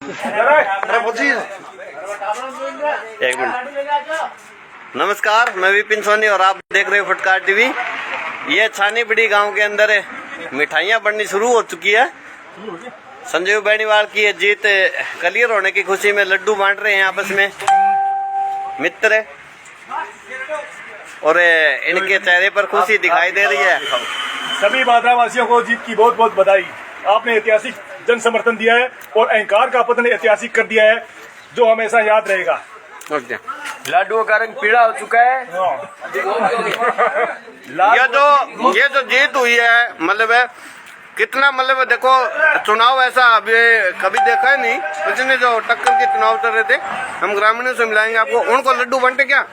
एक मिनट। नमस्कार, मैं विपिन सोनी और आप देख रहे हो फुटकार टीवी। ये छानी बड़ी गांव के अंदर मिठाइयाँ बननी शुरू हो चुकी है। संजीव बेनीवाल की ये जीत क्लियर होने की खुशी में लड्डू बांट रहे हैं आपस में मित्र, और इनके चेहरे पर खुशी दिखाई दे रही है। सभी बांद्रा वासियों को जीत की बहुत बहुत बधाई। आपने ऐतिहासिक जन समर्थन दिया है और अहंकार का पतन ऐतिहासिक कर दिया है, जो हमेशा याद रहेगा। लड्डुओं का रंग पीला हो चुका है। ये जो जीत हुई है, मतलब है कितना, मतलब देखो चुनाव ऐसा अभी कभी देखा है नहीं। इसने जो टक्कर के चुनाव चल रहे थे, हम ग्रामीणों से मिलाएंगे आपको। उनको लड्डू बनते क्या?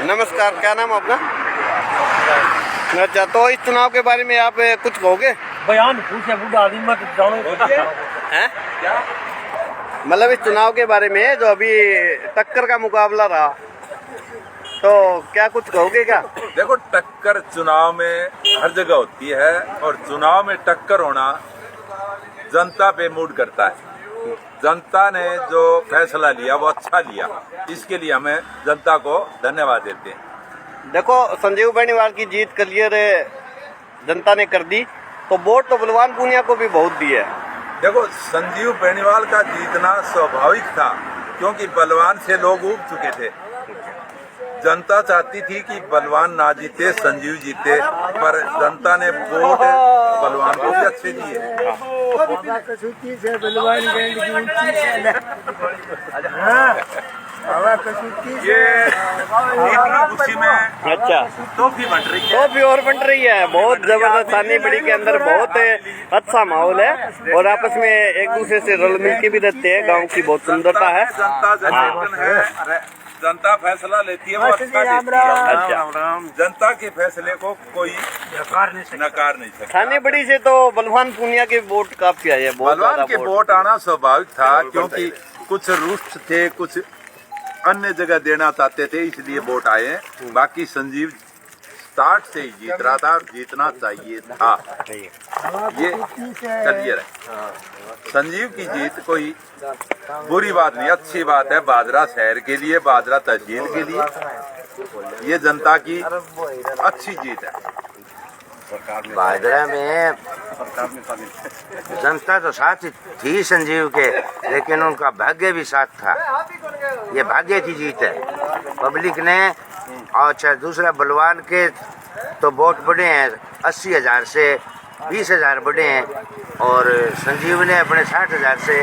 नमस्कार, क्या नाम आपका? अच्छा, तो इस चुनाव के बारे में आप कुछ कहोगे? बयान पूछे बूढ़ा आदमी मत हैं? मतलब इस चुनाव के बारे में जो अभी टक्कर का मुकाबला रहा, तो क्या कुछ कहोगे क्या? देखो, टक्कर चुनाव में हर जगह होती है और चुनाव में टक्कर होना जनता पे मूड करता है। जनता ने जो फैसला लिया वो अच्छा लिया, इसके लिए हमें जनता को धन्यवाद देते हैं। देखो, संजीव बेनीवाल की जीत क्लियर जनता ने कर दी, तो वोट तो बलवान पूनिया को भी बहुत दी है। देखो, संजीव बेनीवाल का जीतना स्वाभाविक था, क्योंकि बलवान से लोग उब चुके थे। जनता चाहती थी कि बलवान ना जीते, संजीव जीते, पर जनता ने वोट बलवान को भी अच्छे दिए। ये खुशी में अच्छा टॉफी बन रही है। टॉफी और बन रही है। बहुत जबरदस्त। छानी बड़ी के अंदर बहुत अच्छा माहौल है और आपस में एक दूसरे से रल मिल के भी रहते हैं। गांव की बहुत सुंदरता है। जनता फैसला लेती है, वो अच्छा देती है। अच्छा, जनता के फैसले को कोई नकार नहीं सकता। छानी बड़ी से तो बलवान पूनिया के वोट काफी आए हैं। बलवान के वोट आना स्वाभाविक था, क्योंकि कुछ रुष्ट थे, कुछ अन्य जगह देना चाहते थे, इसलिए वोट आए हैं। बाकी संजीव स्टार्ट से ही जीत रहा था और जीतना चाहिए था, ये क्लियर है। संजीव की जीत कोई बुरी बात नहीं, अच्छी बात है। बादरा शहर के लिए, बादरा तहसील के लिए ये जनता की अच्छी जीत है। बादरा में जनता तो साथ थी संजीव के, लेकिन उनका भाग्य भी साथ था। ये भाग्य की जीत है पब्लिक ने। और अच्छा, दूसरा बलवान के तो वोट बढ़े हैं 80,000 से 20,000 बढ़े हैं, और संजीव ने अपने 60,000 से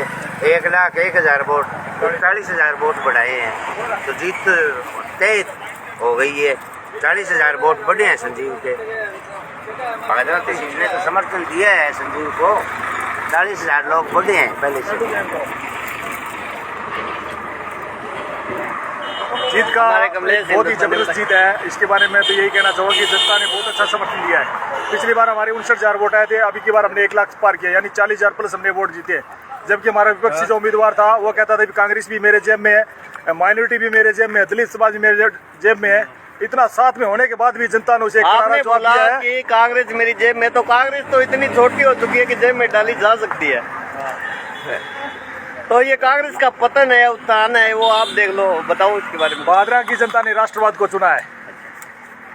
1,01,000 वोट 40,000 वोट बढ़ाए हैं। तो जीत तय हो गई है। 40,000 वोट बढ़े हैं संजीव के। बादरा तहसील ने तो समर्थन दिया है संजीव को। 40,000 लोग बढ़े हैं पहले से। जीत का बहुत ही जबरदस्त जीत है। इसके बारे में तो यही कहना चाहूँगा कि जनता ने बहुत अच्छा समर्थन दिया है। पिछली बार हमारे 59,000 वोट आए थे, अभी की बार हमने 1 लाख पार किया, यानी 40,000 प्लस हमने वोट जीते। जबकि हमारा विपक्षी जो उम्मीदवार था वो कहता था कि कांग्रेस भी मेरे जेब में है, माइनॉरिटी भी मेरे जेब में है, दलित समाज भी मेरे जेब में है। इतना साथ में होने के बाद भी जनता ने उसे आपने बोला कि कांग्रेस मेरी जेब में, तो कांग्रेस तो इतनी छोटी हो चुकी है कि जेब में डाली जा सकती है। तो ये कांग्रेस का पतन है, उत्थान है, वो आप देख लो। बताओ इसके बारे में। बादरा की जनता ने राष्ट्रवाद को चुना है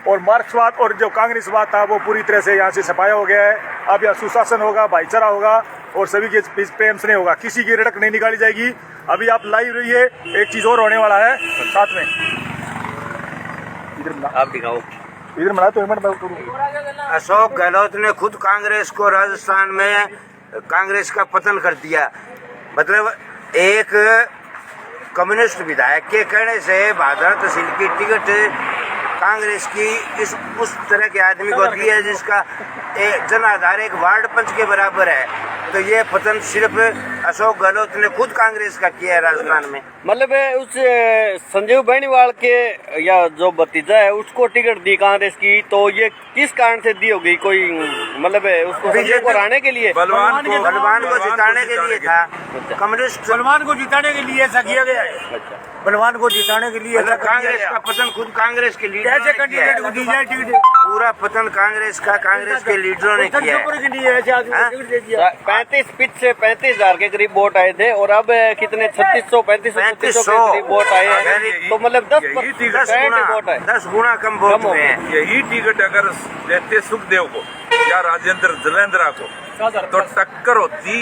और मार्क्सवाद और जो कांग्रेसवाद था वो पूरी तरह से यहाँ से सफाया हो गया है। अब यहाँ सुशासन होगा, भाईचारा होगा और सभी के बीच प्रेम स्नेह होगा। किसी की रड़क नहीं निकाली जाएगी। अभी आप लाइव रहिए, एक चीज और होने वाला है साथ में। आप दिखाओ इधर बना तो। अशोक गहलोत ने खुद कांग्रेस को राजस्थान में कांग्रेस का पतन कर दिया। मतलब एक कम्युनिस्ट विधायक के कहने से बादरा तहसील की टिकट कांग्रेस की उस तरह के आदमी को दी है जिसका जन आधार एक वार्ड पंच के बराबर है। तो ये पतन सिर्फ अशोक गहलोत ने खुद कांग्रेस का किया है राजस्थान में। मतलब उस संजीव बेनीवाल के या जो भतीजा है उसको टिकट दी कांग्रेस की, तो ये किस कारण से दी होगी? कोई मतलब उसको संजय को हराने के लिए, बलवान को जिताने के लिए था। कम्युनिस्ट बलवान को जिताने के लिए ऐसा किया गया है। अच्छा। बलवान को जिताने के लिए मतलब कांग्रेस का पतन खुद कांग्रेस के लीडर कैसे कैंडिडेट को दी जाए टिकट? पूरा पतन कांग्रेस के लीडरों ने किया है। के लिए ऐसे आदमी को टिकट दे दिया। 35 पिच से 35,000 के करीब वोट आए थे और अब कितने 3600 3500 के करीब वोट आए हैं। तो मतलब 10 गुना कम वोट हुए हैं। यही टिकट अगर देते सुखदेव को या राजेंद्र जलेंद्रा को तो टक्कर होती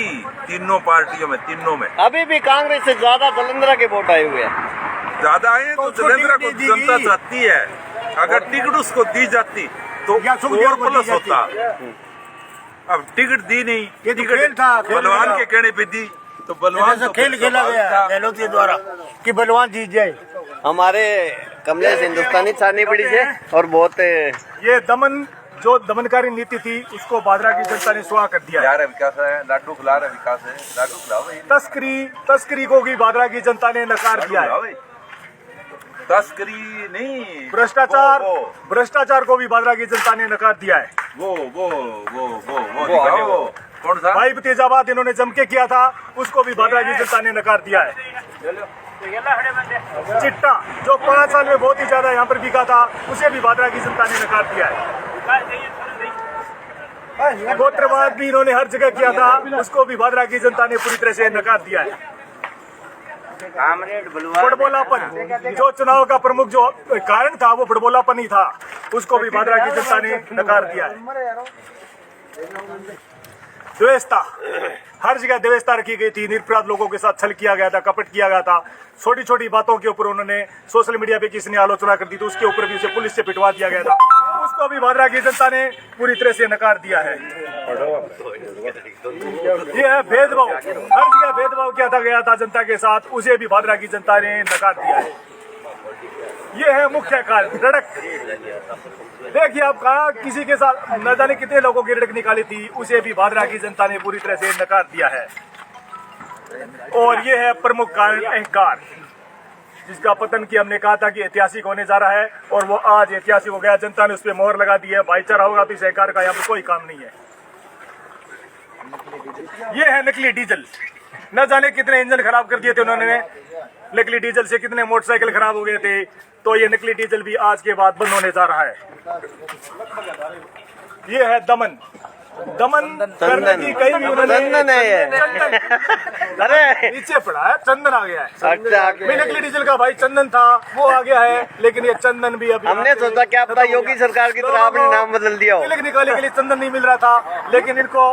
तीनों पार्टियों में, तीनों में। अभी भी कांग्रेस से ज्यादा जलंधरा के वोट आए हुए हैं। ज्यादा आए तो जलेंद्रा को जनता चाहती है। अगर टिकट उसको दी जाती तो और प्लस होता। अब टिकट दी नहीं, टिकट बलवान के कहने पे दी तो बलवान तो खेल खेला गया गहलोत के द्वारा कि बलवान जीत जाए। हमारे कमलेश हिंदुस्तानी छानी बड़ी से और बहुत ये जो दमनकारी नीति थी उसको भादरा की जनता ने सुहा कर दिया है। विकास है, लाडू खिला रहा विकास है, लाडू खिलाओ। तस्करी को भी भादरा की जनता ने नकार दिया है। तस्करी नहीं, भ्रष्टाचार को भी भादरा की जनता ने नकार दिया है। वो दिखाओ, कौन सा भाई तेजाबाद इन्होंने जम के किया था, उसको भी भादरा की जनता ने नकार दिया है। चिट्टा जो 5 साल में बहुत ही ज्यादा यहाँ पर बिका था, उसे भी भादरा की जनता ने नकार दिया है। गोत्रवाद भी इन्होंने हर जगह किया था, उसको भी भादरा की जनता ने पूरी तरह से नकार दिया है। बड़बोलापन जो चुनाव का प्रमुख जो कारण था वो बड़बोलापन ही था, उसको भी भादरा की जनता ने नकार दिया है। व्यवस्था हर जगह व्यवस्था रखी गई थी, निरपराध लोगों के साथ छल किया गया था, कपट किया गया था। छोटी छोटी बातों के ऊपर उन्होंने सोशल मीडिया पे किसी ने आलोचना कर दी तो उसके ऊपर भी उसे पुलिस से पिटवा दिया गया था, उसको भी भादरा की जनता ने पूरी तरह से नकार दिया है। ये है भेदभाव, हर जगह भेदभाव किया था गया था जनता के साथ, उसे भी भादरा की जनता ने नकार दिया है। ये है मुख्य कारण रड़क। देखिए आप कहा किसी के साथ न जाने कितने लोगों की रड़क निकाली थी, उसे भी भादरा की जनता ने पूरी तरह से नकार दिया है। और ये है प्रमुख कारण अहंकार, जिसका पतन की हमने कहा था कि ऐतिहासिक होने जा रहा है और वो आज ऐतिहासिक हो गया। जनता ने उस पर मोहर लगा दी है। भाईचारा होगा तो इस अहंकार का यहाँ पर कोई काम नहीं है। ये है नकली डीजल, न जाने कितने इंजन खराब कर दिए थे उन्होंने, नकली डीजल से कितने मोटरसाइकिल खराब हो गए थे। तो ये नकली डीजल भी आज के बाद बंद होने जा रहा है। ये है दमन करने की कहीं भी उन्होंने चंदन है ये। अरे नीचे पड़ा है, चंदन आ गया है। अच्छा, नकली डीजल का भाई चंदन था, वो आ गया है, लेकिन ये चंदन भी अभी हमने सोचा क्या पता योगी सरकार की तरह आपने नाम बदल दिया हो। तिलक निकालने के लिए चंदन नहीं मिल रहा था, लेकिन इनको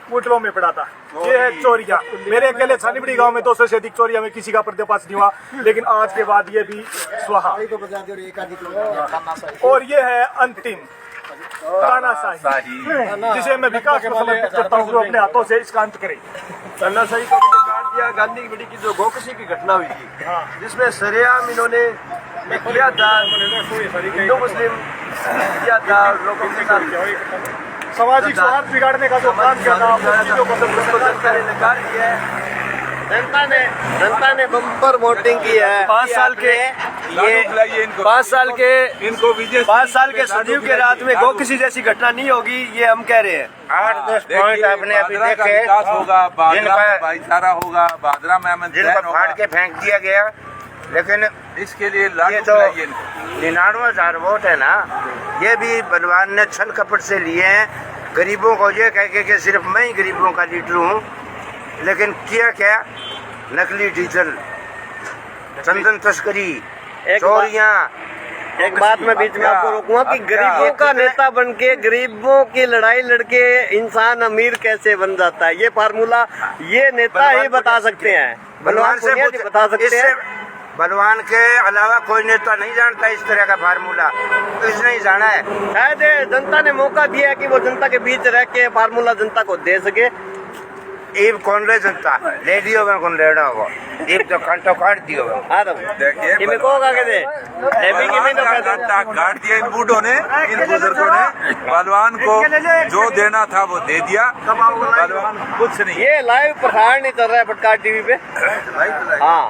पुतलों में पड़ा था। ये है चोरिया। मेरे अकेले छानीबड़ी गांव में 200 से अधिक चोरिया में किसी का पर्दाफाश नहीं हुआ, लेकिन आज के बाद ये भी स्वाहा। और ये है अंतिम तानाशाही, जिसे मैं विकास को समर्पित करता हूँ, जो अपने हाथों से इसका अंत करे। तानाशाही को भी काट दिया। गांधी की बड़ी की जो गोकशी की घटना हुई थी, जिसमें सरेआम इन्होंने किया था, हिंदू मुस्लिम किया था, लोगों के साथ सामाजिक सौहार्द बिगाड़ने का जो काम किया था, जनता ने नकार दिया है। जनता ने बम्पर वोटिंग की है। 5 साल के ये 5 साल के इनको विजय 5 साल के संजीव के रात में गोकशी जैसी घटना नहीं होगी, ये हम कह रहे हैं। 8-10 पॉइंट आपने अभी देखे, विकास होगा, जिनका भाईचारा होगा, भादरा में जिनको फाड़ के फेंक दिया गया, लेकिन इसके लिए ये तो 99,000 वोट है ना, ये भी बलवान ने छल कपट से लिए हैं। गरीबों को ये कह के सिर्फ मैं ही गरीबों का लीडर हूँ, लेकिन किया क्या? नकली डीजल, चंदन तस्करी, चोरियां। एक बात मैं बीच में आपको रोकूंगा कि गरीबों का नेता बनके गरीबों की लड़ाई लड़के इंसान अमीर कैसे बन जाता है, ये फार्मूला ये नेता ही बता सकते हैं, बलवान से बता सकते हैं। बलवान के अलावा कोई नेता नहीं जानता इस तरह का फार्मूला, तो इसने ही जाना है। शायद जनता ने मौका दिया है कि वो जनता के बीच रह के फार्मूला जनता को दे सके। ईब कौन ले जनता लेडियो में कौन लेना होगा, ईब तो कांटो काट दियो। देखिए कि मैं कहूँगा कि दे काट दिया इन बूढ़ों ने, इन बुजुर्गों ने। बलवान को जो देना था वो दे दिया, बलवान कुछ नहीं। ये लाइव प्रसारण नहीं चल रहा है फटकार टीवी पे। हाँ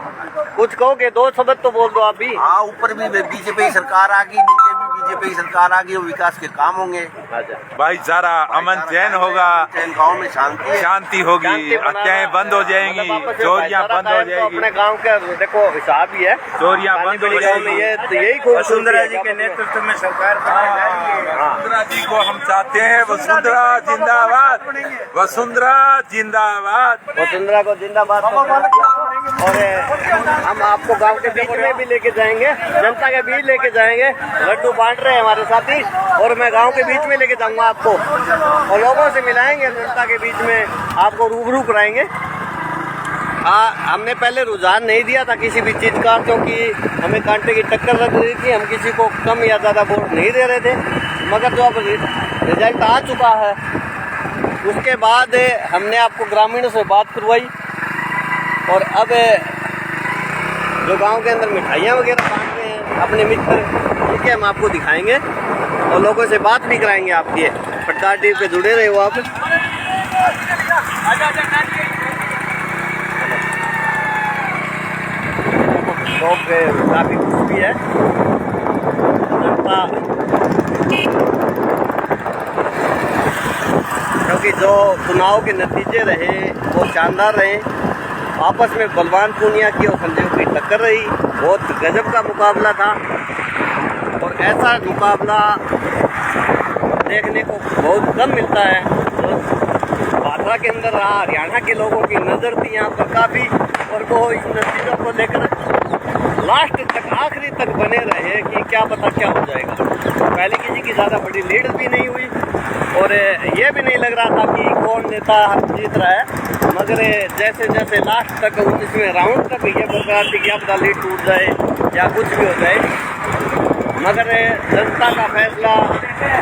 कुछ कहोगे, 2 शब्द तो बोल दो आप भी। हाँ, ऊपर भी बीजेपी सरकार आ गई, नीचे भी बीजेपी की सरकार आ गई वो विकास के काम होंगे, अच्छा भाईचारा अमन चैन होगा, गाँव में शांति है। शांति होगी, हत्याएं बंद हो जाएंगी, मतलब आपस में चोरियां भाईचारा बंद हो कायम तो जाएगी, अपने गांव का देखो हिसाब ही है, चोरियां बंद हो बड़ी गांव में जाएगी। ये तो यही खूबसूरती वसुंधरा है जी कि के आपस में- नेतृत्व में सरकार बनाई जा रही है। वसुंधरा जी को हम चाहते हैं, वसुंधरा जिंदाबाद, वसुंधरा जिंदाबाद। वसुंधरा को जिंदाबाद और हम आपको गांव के बीच में भी लेके जाएंगे, जनता के बीच लेके जाएंगे, लड्डू बांट रहे हैं हमारे साथी और मैं गांव के बीच में लेके जाऊंगा आपको और लोगों से मिलाएंगे, जनता के बीच में आपको रूबरू कराएंगे। हमने पहले रुझान नहीं दिया था किसी भी चीज़ का, क्योंकि हमें कांटे की टक्कर लग रही थी, हम किसी को कम या ज़्यादा वोट नहीं दे रहे थे, मगर जो अब रिजल्ट आ चुका है उसके बाद हमने आपको ग्रामीणों से बात करवाई और अब जो गांव के अंदर मिठाइयाँ वगैरह बांट रहे हैं अपने मित्र, उनके हम आपको दिखाएंगे और लोगों से बात भी कराएंगे आपकी। फटकार टीवी पे जुड़े रहे हो आप। लोग काफ़ी खुश भी है, जनता क्योंकि जो चुनाव के नतीजे रहे वो शानदार रहे। आपस में बलवान पूनिया की और संजीव की टक्कर रही, बहुत गजब का मुकाबला था और ऐसा मुकाबला देखने को बहुत कम मिलता है। तो भादरा के अंदर रहा, हरियाणा के लोगों की नज़र थी यहाँ पर काफ़ी और वो इन नतीजों को लेकर लास्ट तक आखिरी तक बने रहे कि क्या पता क्या हो जाएगा। पहले किसी की ज़्यादा बड़ी लीड भी नहीं हुई और ये भी नहीं लग रहा था कि कौन नेता जीत रहा है, मगर जैसे जैसे लास्ट तक इसमें राउंड तक ये बरकरार थी कि क्या पता लीड टूट जाए या कुछ भी हो जाए, मगर जनता का फैसला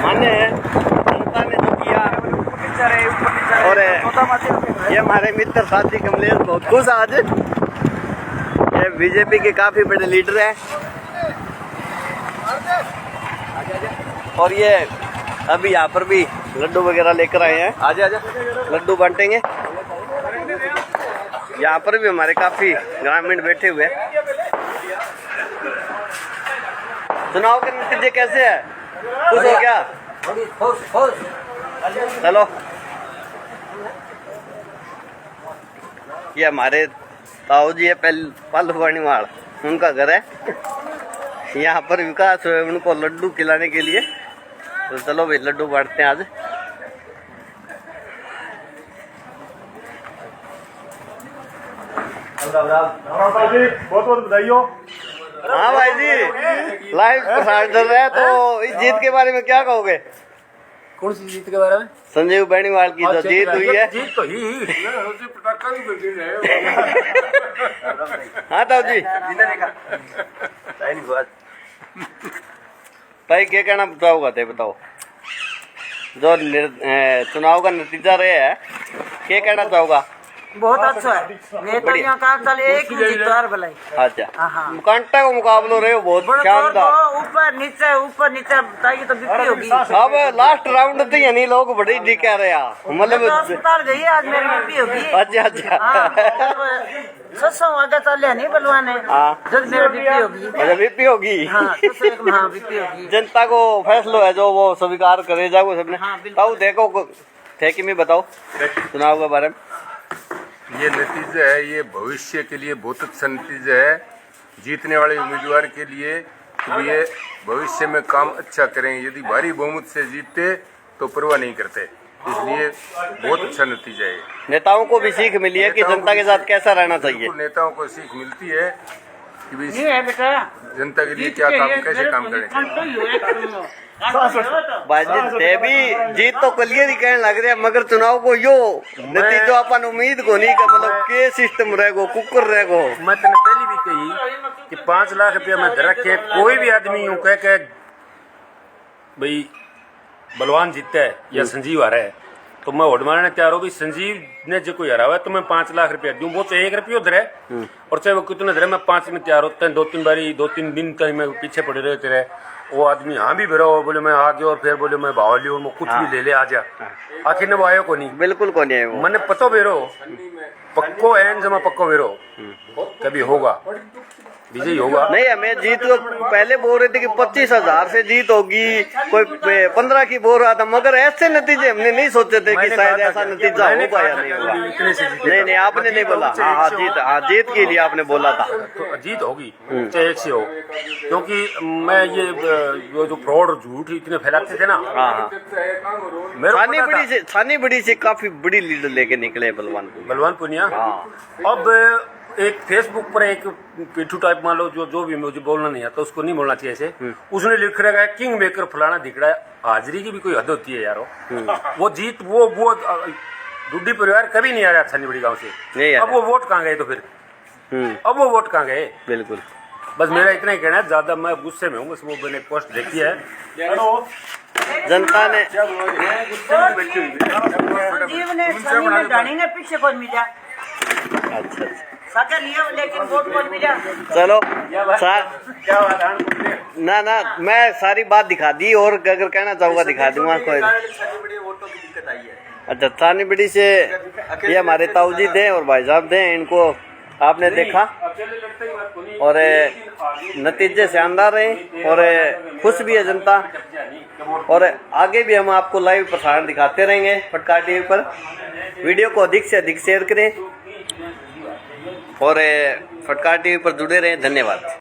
मान्य है, जनता ने जो किया। और ये हमारे मित्र साथी कमलेश बहुत खुश आज, ये बीजेपी के काफ़ी बड़े लीडर हैं और ये अभी यहाँ पर भी लड्डू वगैरह लेकर आए हैं। आजा लड्डू बांटेंगे। यहाँ पर भी हमारे काफ़ी ग्रामीण बैठे हुए हैं। चुनाव के नतीजे कैसे है, खुश हो क्या? चलो, ये हमारे ताऊ जी है पालवानीवाड़, उनका घर है, यहाँ पर विकास हुए उनको लड्डू खिलाने के लिए। तो चलो भाई लड्डू बांटते हैं आज। बहुत बहुत बधाई हो। हाँ भाई जी, लाइव प्रसारण चल रहा है, तो इस जीत के बारे में क्या कहोगे? कौन सी जीत के बारे में? संजीव बेनीवाल की जो जीत हुई है। जीत तो ही हाँ ताऊ जी, भाई क्या कहना चाहोगा थे, बताओ जो चुनाव का नतीजा रहे है, क्या कहना चाहोगा? बहुत अच्छा है, नेता यहाँ का चल एक ही जीतदार भलाई। अच्छा, हाँ। कांटा का मुकाबला रहे हो बहुत शानदार, ऊपर नीचे बताइए तो बिक्री होगी। अब लास्ट राउंड थे यानी लोग बड़ी दिखा रहे हैं, मतलब अस्पताल गई है आज मेरी बिक्री होगी। अच्छा अच्छा, सौ आगे चले नहीं बलवान है, हाँ। जब मेरी बिक्री होगी। अच्छा बीपी होगी। हाँ बिक्री होगी। जनता को फैसला है जो वो स्वीकार करे जाओ सबने। हाँ, बिल्कुल। ताऊ देखो थे कि मैं बताओ चुनाव के बारे में। ये नतीजा है, ये भविष्य के लिए बहुत अच्छा नतीजा है, जीतने वाले उम्मीदवार के लिए कि ये भविष्य में काम अच्छा करेंगे। यदि भारी बहुमत से जीतते तो परवाह नहीं करते, इसलिए बहुत अच्छा नतीजा है। नेताओं को भी सीख मिली है कि जनता के साथ कैसा रहना चाहिए। बिल्कुल, नेताओं को सीख मिलती है कि भी ये है बेटा, जनता के लिए क्या काम, कैसे काम करें। बाजी ते भी जीत तो क्लियर ही कहने लग रहे हैं, मगर चुनाव को यो नतीजो अपन उम्मीद को नहीं कर, मतलब के सिस्टम रहेगो, कुकर रहेगो। मैं तेने पहले भी कही कि 5 लाख रुपया में धरक के कोई भी आदमी यूं कह के भाई बलवान जीतता है या संजीव हारा है, तो मैं वोट मारने तैयार हो। भाई संजीव ने जो कोई हरा हुआ है तो मैं 5 लाख रुपया दूं, वो चाहे 1 रुपया धरे और चाहे वो कितने धरे, मैं 5 में तैयार होता है। 2-3 दिन तक मैं पीछे पड़े रहते रहे, वो आदमी हाँ भी भरा हो, बोले मैं आ गया और फिर बोले मैं भाव लियो, मैं कुछ भी ले ले आ जा, आखिर ने वो आयो को नहीं, बिल्कुल को नहीं है वो। मैंने पतो बेरो पक्को एन जमा पक्को बेरो कभी होगा, विजयी होगा। नहीं, हमें जीत को पहले बोल रहे थे कि 25,000 से जीत होगी, कोई 15 की बोल रहा था, मगर ऐसे नतीजे हमने नहीं सोचे थे कि शायद ऐसा नतीजा होगा या नहीं होगा। नहीं, आपने नहीं बोला। हाँ, जीत के लिए आपने बोला था। तो जीत होगी, चाहे 1 से हो, क्योंकि मैं ये जो फ्रॉड और झूठ इतने फैलाते थे ना। हाँ, छानी बड़ी से काफी बड़ी लीड लेके निकले बलवान पुनिया। अब एक फेसबुक पर एक पिट्ठू टाइप मान लो, जो भी मुझे बोलना नहीं आता, उसको नहीं बोलना चाहिए ऐसे, उसने लिख रखा है किंग मेकर फलाना दिखड़ा है। हाजिरी की भी कोई हद होती है यारो। वो जीत वो डुड्डी परिवार कभी नहीं आ रहा छानी बड़ी गाँव से। अब वो वोट कहाँ गए? तो फिर अब वो वोट कहाँ गए? बिल्कुल। बस मेरा इतना ही कहना है, ज्यादा मैं गुस्से में हूँ। बस वो मैंने पोस्ट देखी है, जनता ने संजीव ने छानी में जानेंगे पीछे कौन मिला। अच्छा, साकर लिया लेकिन वोट कौन मिला। चलो ना मैं सारी बात दिखा दी, और अगर कहना चाहूँगा दिखा दूंगा कोई। अच्छा, छानी बड़ी से ये हमारे ताऊजी थे और भाई साहब थे, इनको आपने देखा और नतीजे शानदार रहे और खुश भी है जनता। और आगे भी हम आपको लाइव प्रसारण दिखाते रहेंगे फटकार टीवी पर। वीडियो को अधिक से अधिक शेयर करें और फटकार टीवी पर जुड़े रहें। धन्यवाद।